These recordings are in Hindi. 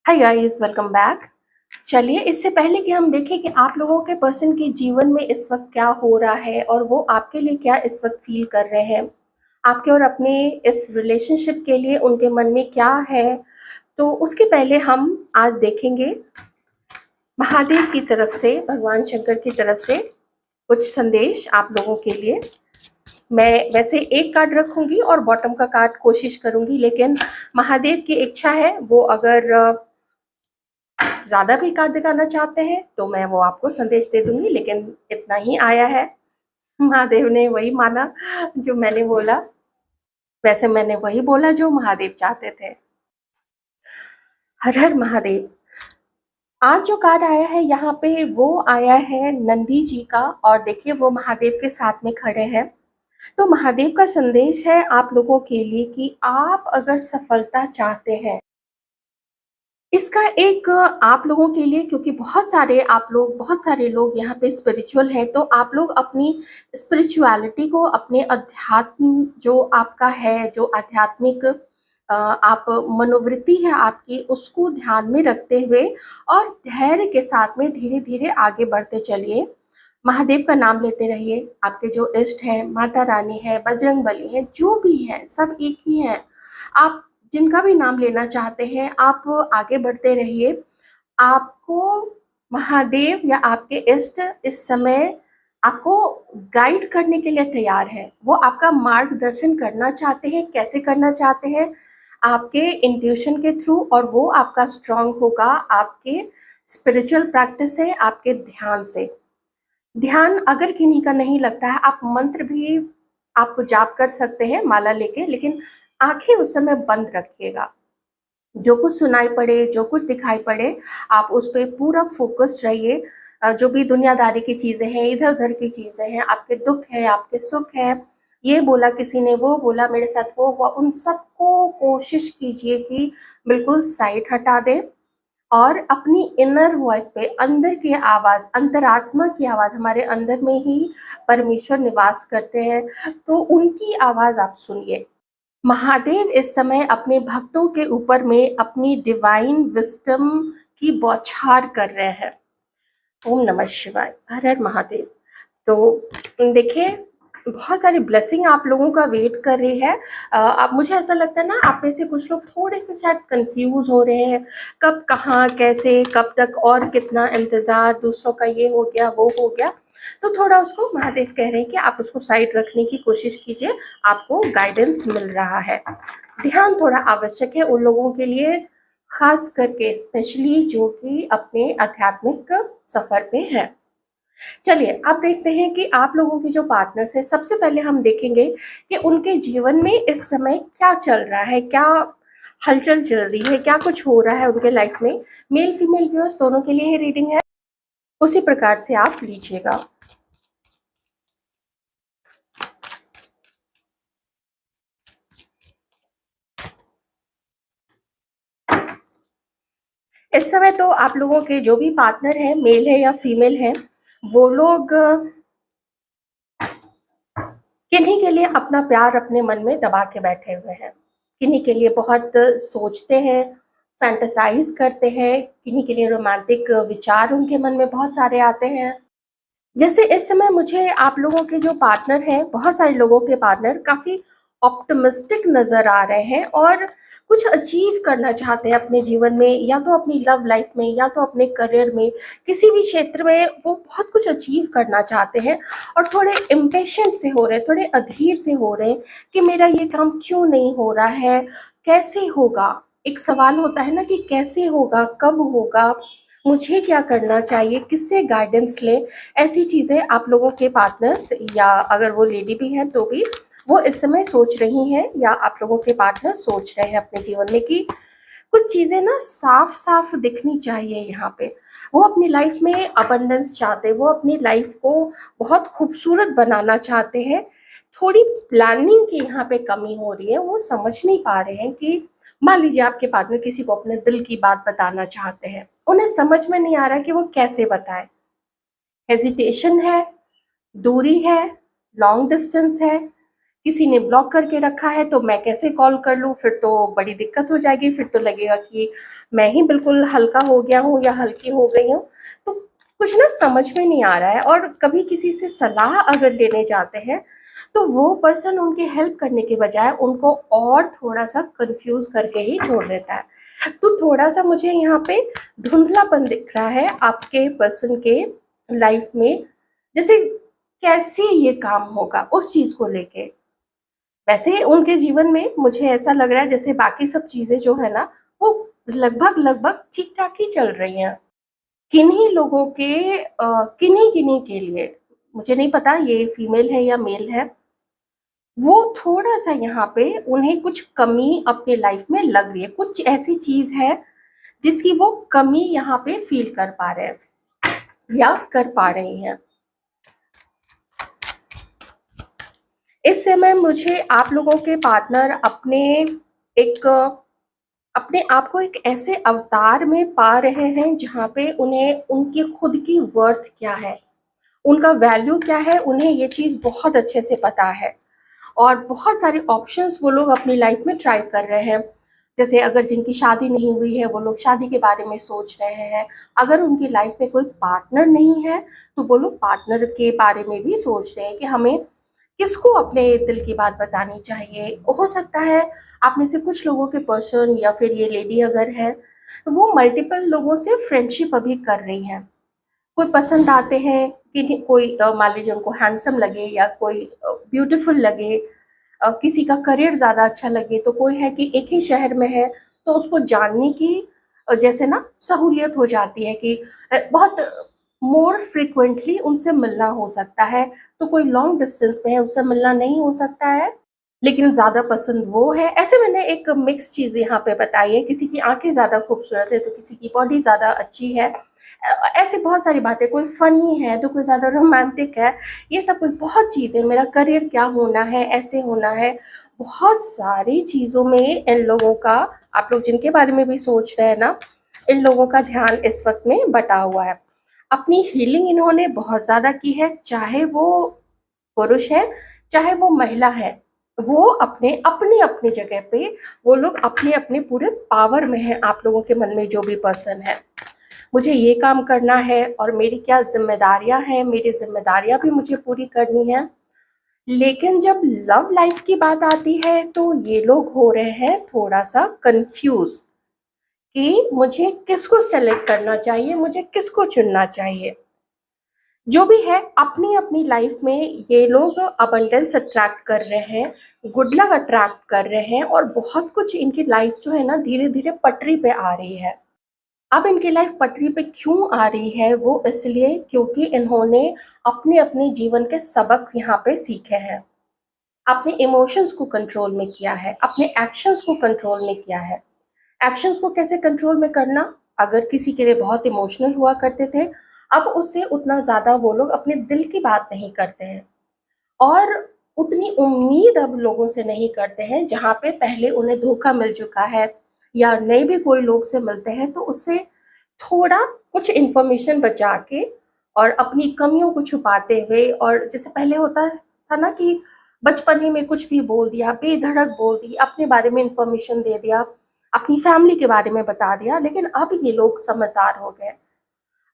Hi guys, welcome back. चलिए, इससे पहले कि हम देखें कि आप लोगों के पर्सन के जीवन में इस वक्त क्या हो रहा है और वो आपके लिए क्या इस वक्त फील कर रहे हैं, आपके और अपने इस रिलेशनशिप के लिए उनके मन में क्या है, तो उसके पहले हम आज देखेंगे महादेव की तरफ से, भगवान शंकर की तरफ से कुछ संदेश आप लोगों के लिए। मैं वैसे एक कार्ड रखूंगी और बॉटम का कार्ड कोशिश करूंगी, लेकिन महादेव की इच्छा है वो अगर ज्यादा भी कार्ड दिखाना चाहते हैं तो मैं वो आपको संदेश दे दूंगी, लेकिन इतना ही आया है। महादेव ने वही माना जो मैंने बोला, वैसे मैंने वही बोला जो महादेव चाहते थे। हर हर महादेव। आज जो कार्ड आया है यहाँ पे वो आया है नंदी जी का, और देखिए वो महादेव के साथ में खड़े हैं। तो महादेव का संदेश है आप लोगों के लिए कि आप अगर सफलता चाहते हैं, इसका एक आप लोगों के लिए, क्योंकि बहुत सारे लोग यहाँ पे स्पिरिचुअल हैं, तो आप लोग अपनी स्पिरिचुअलिटी को, अपने अध्यात्म जो आपका है, जो आध्यात्मिक आप मनोवृत्ति है आपकी, उसको ध्यान में रखते हुए और धैर्य के साथ में धीरे धीरे आगे बढ़ते चलिए। महादेव का नाम लेते रहिए। आपके जो इष्ट हैं, माता रानी है, बजरंग बली है, जो भी है सब एक ही है। आप जिनका भी नाम लेना चाहते हैं आप आगे बढ़ते रहिए। आपको महादेव या आपके इष्ट इस समय आपको गाइड करने के लिए तैयार है। वो आपका मार्गदर्शन करना चाहते हैं। कैसे करना चाहते हैं? आपके इंट्यूशन के थ्रू, और वो आपका स्ट्रांग होगा आपके स्पिरिचुअल प्रैक्टिस से, आपके ध्यान से। ध्यान अगर किन्हीं का नहीं लगता है, आप मंत्र भी आप जाप कर सकते हैं माला लेके, लेकिन आंखें उस समय बंद रखिएगा। जो कुछ सुनाई पड़े, जो कुछ दिखाई पड़े, आप उस पे पूरा फोकस्ड रहिए। जो भी दुनियादारी की चीजें हैं, इधर उधर की चीजें हैं, आपके दुख है, आपके सुख है, ये बोला किसी ने, वो बोला मेरे साथ, वो हुआ, उन सबको कोशिश कीजिए कि बिल्कुल साइड हटा दें और अपनी इनर वॉइस पे, अंदर की आवाज, अंतरात्मा की आवाज, हमारे अंदर में ही परमेश्वर निवास करते हैं, तो उनकी आवाज आप सुनिए। महादेव इस समय अपने भक्तों के ऊपर में अपनी डिवाइन विस्डम की बौछार कर रहे हैं। ओम नमः शिवाय, हर हर महादेव। तो देखिए, बहुत सारी ब्लेसिंग आप लोगों का वेट कर रही है। अब मुझे ऐसा लगता है ना, आप में से कुछ लोग थोड़े से शायद कंफ्यूज हो रहे हैं, कब, कहाँ, कैसे, कब तक और कितना इंतजार, दूसरों का ये हो गया, वो हो गया। तो थोड़ा उसको महादेव कह रहे हैं कि आप उसको साइड रखने की कोशिश कीजिए, आपको गाइडेंस मिल रहा है। ध्यान थोड़ा आवश्यक है उन लोगों के लिए, खास करके स्पेशली जो कि अपने आध्यात्मिक सफर पे है। चलिए अब देखते हैं कि आप लोगों की जो पार्टनर्स है, सबसे पहले हम देखेंगे कि उनके जीवन में इस समय क्या चल रहा है, क्या हलचल चल रही है, क्या कुछ हो रहा है उनके लाइफ में। मेल फीमेल व्यूअर्स दोनों के लिए ही रीडिंग है, उसी प्रकार से आप लीजिएगा। इस समय तो आप लोगों के जो भी पार्टनर हैं, मेल है या फीमेल है, वो लोग किन्हीं के लिए अपना प्यार अपने मन में दबा के बैठे हुए हैं, किन्हीं के लिए बहुत सोचते हैं, फैंटेसाइज करते हैं, किन्हीं के लिए रोमांटिक विचार उनके मन में बहुत सारे आते हैं। जैसे इस समय मुझे आप लोगों के जो पार्टनर हैं, बहुत सारे लोगों के पार्टनर काफी ऑप्टिमिस्टिक नजर आ रहे हैं और कुछ अचीव करना चाहते हैं अपने जीवन में, या तो अपनी लव लाइफ में, या तो अपने करियर में, किसी भी क्षेत्र में वो बहुत कुछ अचीव करना चाहते हैं और थोड़े इम्पेशेंट से हो रहे हैं, थोड़े अधीर से हो रहे हैं कि मेरा ये काम क्यों नहीं हो रहा है, कैसे होगा। एक सवाल होता है ना कि कैसे होगा, कब होगा, मुझे क्या करना चाहिए, किससे गाइडेंस लें। ऐसी चीज़ें आप लोगों के पार्टनर्स, या अगर वो लेडी भी हैं तो भी, वो इस समय सोच रही हैं, या आप लोगों के पार्टनर सोच रहे हैं अपने जीवन में कि कुछ चीज़ें ना साफ साफ दिखनी चाहिए यहाँ पे। वो अपनी लाइफ में अबंडेंस चाहते हैं, वो अपनी लाइफ को बहुत खूबसूरत बनाना चाहते हैं। थोड़ी प्लानिंग की यहाँ पे कमी हो रही है, वो समझ नहीं पा रहे हैं कि, मान लीजिए आपके पार्टनर किसी को अपने दिल की बात बताना चाहते हैं, उन्हें समझ में नहीं आ रहा कि वो कैसे बताएं। हेजिटेशन है, दूरी है, लॉन्ग डिस्टेंस है, किसी ने ब्लॉक करके रखा है तो मैं कैसे कॉल कर लूँ, फिर तो बड़ी दिक्कत हो जाएगी, फिर तो लगेगा कि मैं ही बिल्कुल हल्का हो गया हूँ या हल्की हो गई हूँ। तो कुछ ना समझ में नहीं आ रहा है, और कभी किसी से सलाह अगर लेने जाते हैं तो वो पर्सन उनकी हेल्प करने के बजाय उनको और थोड़ा-सा कन्फ्यूज़ करके ही छोड़ देता है। तो थोड़ा-सा मुझे यहाँ पे धुंधलापन दिख रहा है आपके पर्सन के लाइफ में, जैसे कैसे ये काम होगा उस चीज़ को लेके। वैसे उनके जीवन में मुझे ऐसा लग रहा है जैसे बाकी सब चीज़ें जो है ना, वो लगभग-लगभग ठीक-ठाक ही चल रही हैं। किन्हीं लोगों के किन्हीं-किन्हीं के लिए, मुझे नहीं पता ये फीमेल है या मेल है, वो थोड़ा-सा यहाँ पे उन्हें कुछ कमी अपने लाइफ में लग रही है। कुछ ऐसी चीज़ है जिसकी वो कमी यहाँ पे फ़ील कर पा रहे हैं या कर पा रही हैं। इस समय मुझे आप लोगों के पार्टनर एक अपने आप को एक ऐसे अवतार में पा रहे हैं जहाँ पे उन्हें उनकी खुद की वर्थ क्या है, उनका वैल्यू क्या है, उन्हें ये चीज़ बहुत अच्छे से पता है। और बहुत सारे ऑप्शंस वो लोग अपनी लाइफ में ट्राई कर रहे हैं। जैसे अगर जिनकी शादी नहीं हुई है वो लोग शादी के बारे में सोच रहे हैं। अगर उनकी लाइफ में कोई पार्टनर नहीं है तो वो लोग पार्टनर के बारे में भी सोच रहे हैं कि हमें किसको अपने दिल की बात बतानी चाहिए। हो सकता है आप में से कुछ लोगों के पर्सन या फिर ये लेडी अगर है, तो वो मल्टीपल लोगों से फ्रेंडशिप अभी कर रही हैं। कोई पसंद आते हैं कि कोई मान लीजिए उनको हैंडसम लगे या कोई ब्यूटीफुल लगे, किसी का करियर ज़्यादा अच्छा लगे, तो कोई है कि एक ही शहर में है तो उसको जानने की जैसे ना सहूलियत हो जाती है कि बहुत मोर फ्रिक्वेंटली उनसे मिलना हो सकता है। तो कोई लॉन्ग डिस्टेंस पे है उससे मिलना नहीं हो सकता है, लेकिन ज़्यादा पसंद वो है। ऐसे मैंने एक मिक्स चीज़ यहाँ पे बताई है, किसी की आँखें ज़्यादा खूबसूरत है तो किसी की बॉडी ज़्यादा अच्छी है। ऐसी बहुत सारी बातें, कोई फ़नी है तो कोई ज़्यादा रोमांटिक है, ये सब कुछ बहुत चीज़ें, मेरा करियर क्या होना है, ऐसे होना है, बहुत सारी चीज़ों में इन लोगों का, आप लोग जिनके बारे में भी सोच रहे हैं ना, इन लोगों का ध्यान इस वक़्त में बँटा हुआ है। अपनी हीलिंग इन्होंने बहुत ज़्यादा की है, चाहे वो पुरुष है, चाहे वो महिला है, वो अपनी-अपनी जगह पे वो लोग अपने-अपने पूरे पावर में हैं। आप लोगों के मन में जो भी पर्सन है, मुझे ये काम करना है और मेरी क्या ज़िम्मेदारियाँ हैं, मेरी ज़िम्मेदारियाँ भी मुझे पूरी करनी है। लेकिन जब लव लाइफ़ की बात आती है, तो ये लोग हो रहे हैं थोड़ा-सा कन्फ्यूज़ कि मुझे किसको सेलेक्ट करना चाहिए, मुझे किसको चुनना चाहिए। जो भी है अपनी-अपनी लाइफ में ये लोग अबंडेंस अट्रैक्ट कर रहे हैं, गुड लक अट्रैक्ट कर रहे हैं, और बहुत कुछ इनकी लाइफ जो है ना धीरे-धीरे पटरी पे आ रही है। अब इनकी लाइफ पटरी पे क्यों आ रही है, वो इसलिए क्योंकि इन्होंने अपने-अपने जीवन के सबक यहाँ पे सीखे हैं। अपने इमोशंस को कंट्रोल में किया है, अपने एक्शंस को कंट्रोल में किया है। एक्शंस को कैसे कंट्रोल में करना, अगर किसी के लिए बहुत इमोशनल हुआ करते थे, अब उससे उतना ज़्यादा वो लोग अपने दिल की बात नहीं करते हैं, और उतनी उम्मीद अब लोगों से नहीं करते हैं। जहाँ पे पहले उन्हें धोखा मिल चुका है या नए भी कोई लोग से मिलते हैं तो उससे थोड़ा कुछ इन्फॉर्मेशन बचा के और अपनी कमियों को छुपाते हुए, और जैसे पहले होता था ना कि बचपन ही में कुछ भी बोल दिया, बेधड़क बोल दी, अपने बारे में इन्फॉर्मेशन दे दिया, अपनी फैमिली के बारे में बता दिया। लेकिन अब ये लोग समझदार हो गए।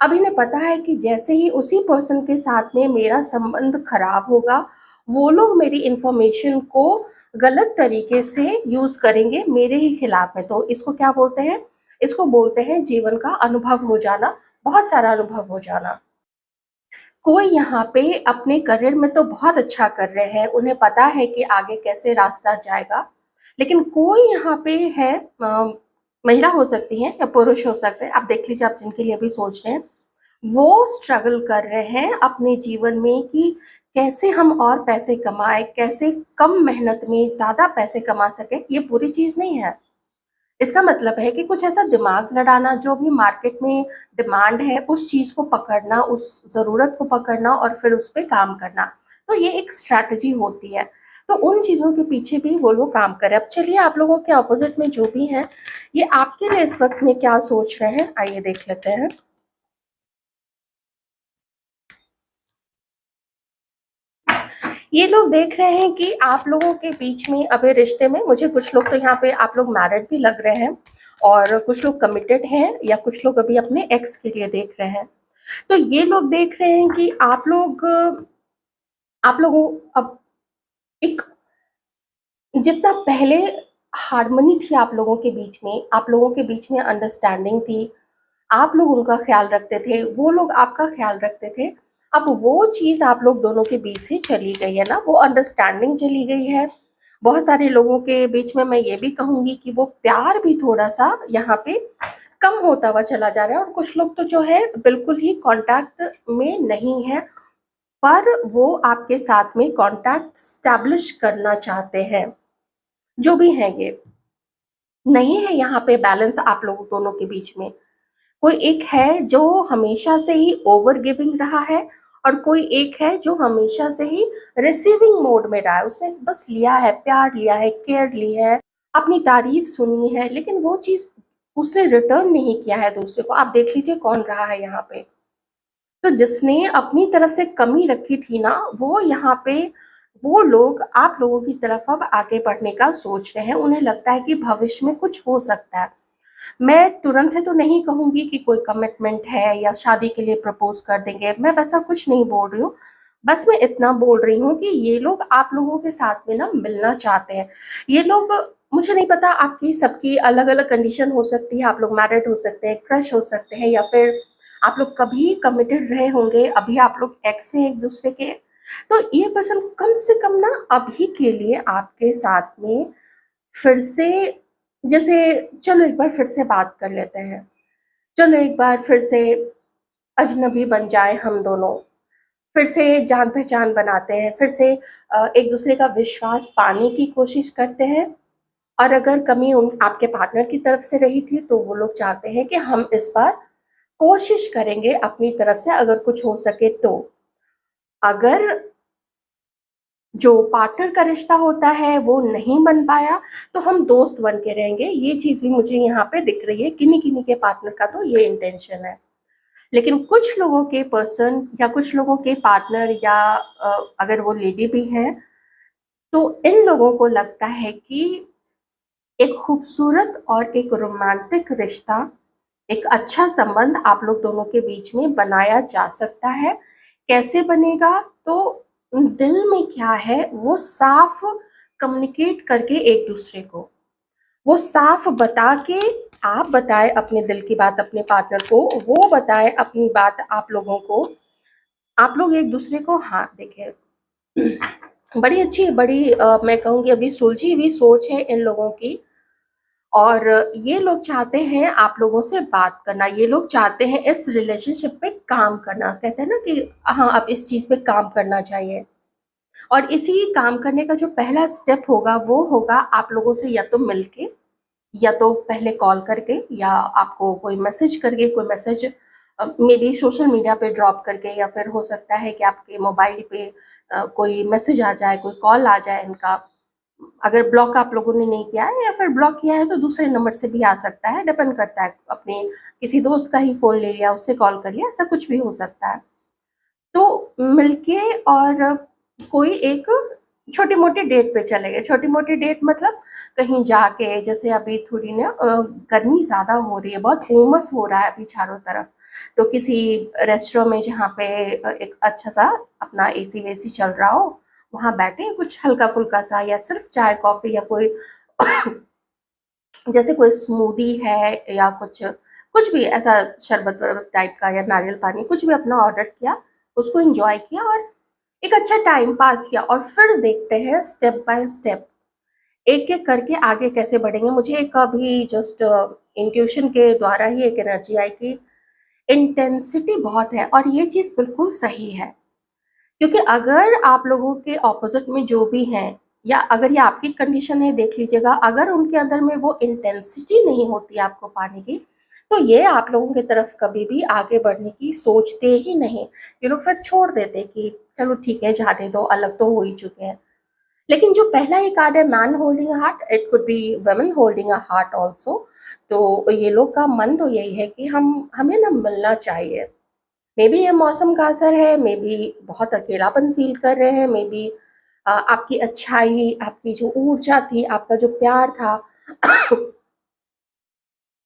अब इन्हें पता है कि जैसे ही उसी पर्सन के साथ में मेरा संबंध खराब होगा, वो लोग मेरी इन्फॉर्मेशन को गलत तरीके से यूज़ करेंगे मेरे ही खिलाफ में। तो इसको क्या बोलते हैं? इसको बोलते हैं जीवन का अनुभव हो जाना, बहुत सारा अनुभव हो जाना। कोई यहाँ पे अपने करियर में तो बहुत अच्छा कर रहे हैं, उन्हें पता है कि आगे कैसे रास्ता जाएगा। लेकिन कोई यहाँ पे है, महिला हो सकती है या पुरुष हो सकते हैं, आप देख लीजिए आप जिनके लिए अभी सोच रहे हैं, वो स्ट्रगल कर रहे हैं अपने जीवन में कि कैसे हम और पैसे कमाएँ, कैसे कम मेहनत में ज़्यादा पैसे कमा सकें। ये पूरी चीज़ नहीं है। इसका मतलब है कि कुछ ऐसा दिमाग लड़ाना, जो भी मार्केट में डिमांड है उस चीज़ को पकड़ना, उस ज़रूरत को पकड़ना और फिर उस पे काम करना। तो ये एक स्ट्रैटेजी होती है। तो उन चीज़ों के पीछे भी वो लोग काम कर रहे हैं। अब चलिए आप लोगों के अपोज़िट में जो भी हैं, ये आपके लिए इस वक़्त में क्या सोच रहे हैं, आइए देख लेते हैं। ये लोग देख रहे हैं कि आप लोगों के बीच में अभी रिश्ते में, मुझे कुछ लोग तो यहाँ पे आप लोग मैरिड भी लग रहे हैं और कुछ लोग कमिटेड हैं या कुछ लोग अभी अपने एक्स के लिए देख रहे हैं। तो ये लोग देख रहे हैं कि आप लोगों अब एक जितना पहले हार्मनी थी आप लोगों के बीच में, आप लोगों के बीच में अंडरस्टैंडिंग थी, आप लोग उनका ख्याल रखते थे, वो लोग आपका ख्याल रखते थे। अब वो चीज़ आप लोग दोनों के बीच से चली गई है ना, वो अंडरस्टैंडिंग चली गई है। बहुत सारे लोगों के बीच में मैं ये भी कहूँगी कि वो प्यार भी थोड़ा-सा यहाँ पे कम होता हुआ चला जा रहा है और कुछ लोग तो जो है बिल्कुल ही कॉन्टैक्ट में नहीं है, पर वो आपके साथ में कॉन्टैक्ट एस्टैब्लिश करना चाहते हैं। जो भी हैं ये, नहीं है यहाँ पे बैलेंस आप लोग दोनों के बीच में। कोई एक है जो हमेशा से ही ओवर गिविंग रहा है और कोई एक है जो हमेशा से ही रिसीविंग मोड में रहा है। उसने बस लिया है, प्यार लिया है, केयर ली है, अपनी तारीफ सुनी है, लेकिन वो चीज़ उसने रिटर्न नहीं किया है दूसरे को। आप देख लीजिए कौन रहा है यहाँ पे। तो जिसने अपनी तरफ से कमी रखी थी ना, वो यहाँ पे वो लोग आप लोगों की तरफ अब आगे बढ़ने का सोच रहे हैं। उन्हें लगता है कि भविष्य में कुछ हो सकता है। मैं तुरंत से तो नहीं कहूँगी कि कोई कमिटमेंट है या शादी के लिए प्रपोज़ कर देंगे, मैं वैसा कुछ नहीं बोल रही हूँ। बस मैं इतना बोल रही हूँ कि ये लोग आप लोगों के साथ में ना मिलना चाहते हैं। ये लोग, मुझे नहीं पता, आपकी सबकी अलग-अलग कंडीशन हो सकती है, आप लोग मैरिड हो सकते हैं, क्रश हो सकते हैं या फिर आप लोग कभी कमिटेड रहे होंगे, अभी आप लोग एक्स हैं एक-दूसरे के। तो ये पर्सन कम से कम ना अभी के लिए आपके साथ में फिर से, जैसे चलो एक बार फिर से बात कर लेते हैं, चलो एक बार फिर से अजनबी बन जाएँ हम दोनों, फिर से जान-पहचान बनाते हैं, फिर से एक-दूसरे का विश्वास पाने की कोशिश करते हैं। और अगर कमी उन आपके पार्टनर की तरफ से रही थी, तो वो लोग चाहते हैं कि हम इस बार कोशिश करेंगे अपनी तरफ से अगर कुछ हो सके तो। अगर जो पार्टनर का रिश्ता होता है वो नहीं बन पाया, तो हम दोस्त बन के रहेंगे। ये चीज़ भी मुझे यहाँ पे दिख रही है, किन्हीं-किन्हीं के पार्टनर का तो ये इंटेंशन है। लेकिन कुछ लोगों के पर्सन या कुछ लोगों के पार्टनर या अगर वो लेडी भी हैं, तो इन लोगों को लगता है कि एक खूबसूरत और एक रोमांटिक रिश्ता, एक अच्छा संबंध आप लोग दोनों के बीच में बनाया जा सकता है। कैसे बनेगा? तो दिल में क्या है वो साफ कम्युनिकेट करके एक-दूसरे को, वो साफ बता के, आप बताएँ अपने दिल की बात अपने पार्टनर को, वो बताएँ अपनी बात आप लोगों को। आप लोग एक-दूसरे को, हाँ, देखिए बड़ी अच्छी बड़ी मैं कहूँगी अभी सुलझी हुई सोच है इन लोगों की। और ये लोग चाहते हैं आप लोगों से बात करना, ये लोग चाहते हैं इस रिलेशनशिप पे काम करना। कहते हैं ना कि हाँ, अब इस चीज़ पे काम करना चाहिए और इसी काम करने का जो पहला स्टेप होगा, वो होगा आप लोगों से या तो मिलके, या तो पहले कॉल करके, या आपको कोई मैसेज करके, कोई मैसेज मेबी सोशल मीडिया पे ड्रॉप करके, या फिर हो सकता है कि आपके मोबाइल पे कोई मैसेज आ जाए, कोई कॉल आ जाए इनका। अगर ब्लॉक आप लोगों ने नहीं किया है या फिर ब्लॉक किया है तो दूसरे नंबर से भी आ सकता है, डिपेंड करता है, अपने किसी दोस्त का ही फ़ोन ले लिया, उससे कॉल कर लिया, ऐसा कुछ भी हो सकता है। तो मिलके और कोई एक छोटी-मोटी डेट पे चले गए, छोटी-मोटी डेट मतलब कहीं जाके, जैसे अभी थोड़ी ना गर्मी ज़्यादा हो रही है, बहुत उमस हो रहा है अभी चारों तरफ, तो किसी रेस्टोरेंट में जहाँ पे एक अच्छा-सा अपना एसी-वेसी चल रहा हो, वहाँ बैठे कुछ हल्का-फुल्का सा या सिर्फ़ चाय-कॉफ़ी या कोई जैसे कोई स्मूदी है या कुछ भी ऐसा शरबत-वरबत टाइप का या नारियल पानी, कुछ भी अपना ऑर्डर किया, उसको एन्जॉय किया और एक अच्छा टाइम पास किया और फिर देखते हैं स्टेप बाय स्टेप, एक-एक करके आगे कैसे बढ़ेंगे। मुझे एक अभी जस्ट इंट्यूशन के द्वारा ही एक एनर्जी आई कि इंटेंसिटी बहुत है और ये चीज़ बिल्कुल सही है। क्योंकि अगर आप लोगों के ऑपोज़िट में जो भी हैं या अगर ये आपकी कंडीशन है, देख लीजिएगा, अगर उनके अंदर में वो इंटेंसिटी नहीं होती आपको पाने की, तो ये आप लोगों की तरफ कभी भी आगे बढ़ने की सोचते ही नहीं। ये लोग फिर छोड़ देते कि चलो ठीक है, जाने दो, अलग तो हो ही चुके हैं। लेकिन जो पहला एक कार्ड है man holding a heart, it could be women holding a heart also. तो ये लोग का मन तो यही है कि हमें ना मिलना चाहिए। मे बी ये मौसम का असर है, मे बी बहुत अकेलापन फ़ील कर रहे हैं, मे बी आपकी अच्छाई, आपकी जो ऊर्जा थी, आपका जो प्यार था,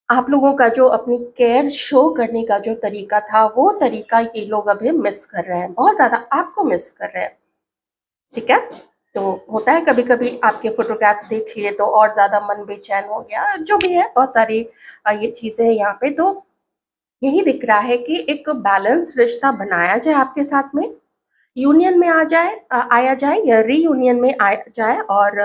आप लोगों का जो अपनी केयर शो करने का जो तरीका था, वो तरीका ये लोग अभी मिस कर रहे हैं, बहुत ज़्यादा आपको मिस कर रहे हैं, ठीक है? तो होता है कभी-कभी आपके फ़ोटोग्राफ्स देख लिए तो और ज़्यादा मन बेचैन हो गया, जो भी है बहुत सारी ये चीज़ें हैं यहाँ पे। तो यही दिख रहा है कि एक बैलेंस्ड रिश्ता बनाया जाए आपके साथ में, यूनियन में आया जाए या रीयूनियन में आया जाए, और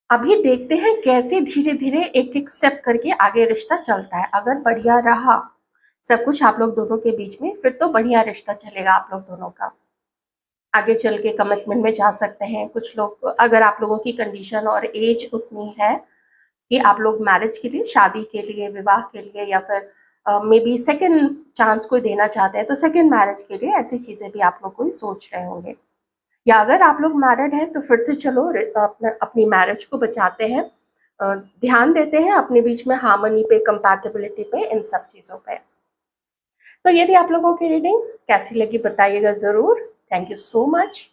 अभी देखते हैं कैसे धीरे-धीरे एक-एक स्टेप करके आगे रिश्ता चलता है। अगर बढ़िया रहा सब कुछ आप लोग दोनों के बीच में, फिर तो बढ़िया रिश्ता चलेगा आप लोग दोनों का। आगे चल के कमिटमेंट में जा सकते हैं। कुछ लोग, अगर आप लोगों की कंडीशन और एज उतनी है कि आप लोग मैरिज के लिए, शादी के लिए, विवाह के लिए, या फिर मे बी सेकंड चांस कोई देना चाहते हैं, तो सेकंड मैरिज के लिए ऐसी चीज़ें भी आप लोग कोई सोच रहे होंगे। या अगर आप लोग मैरिड हैं तो फिर से चलो अपनी मैरिज को बचाते हैं, ध्यान देते हैं अपने बीच में हार्मनी पे, कंपैटिबिलिटी पे, इन सब चीज़ों पे। तो ये थी आप लोगों की रीडिंग, कैसी लगी बताइएगा ज़रूर। Thank you so much.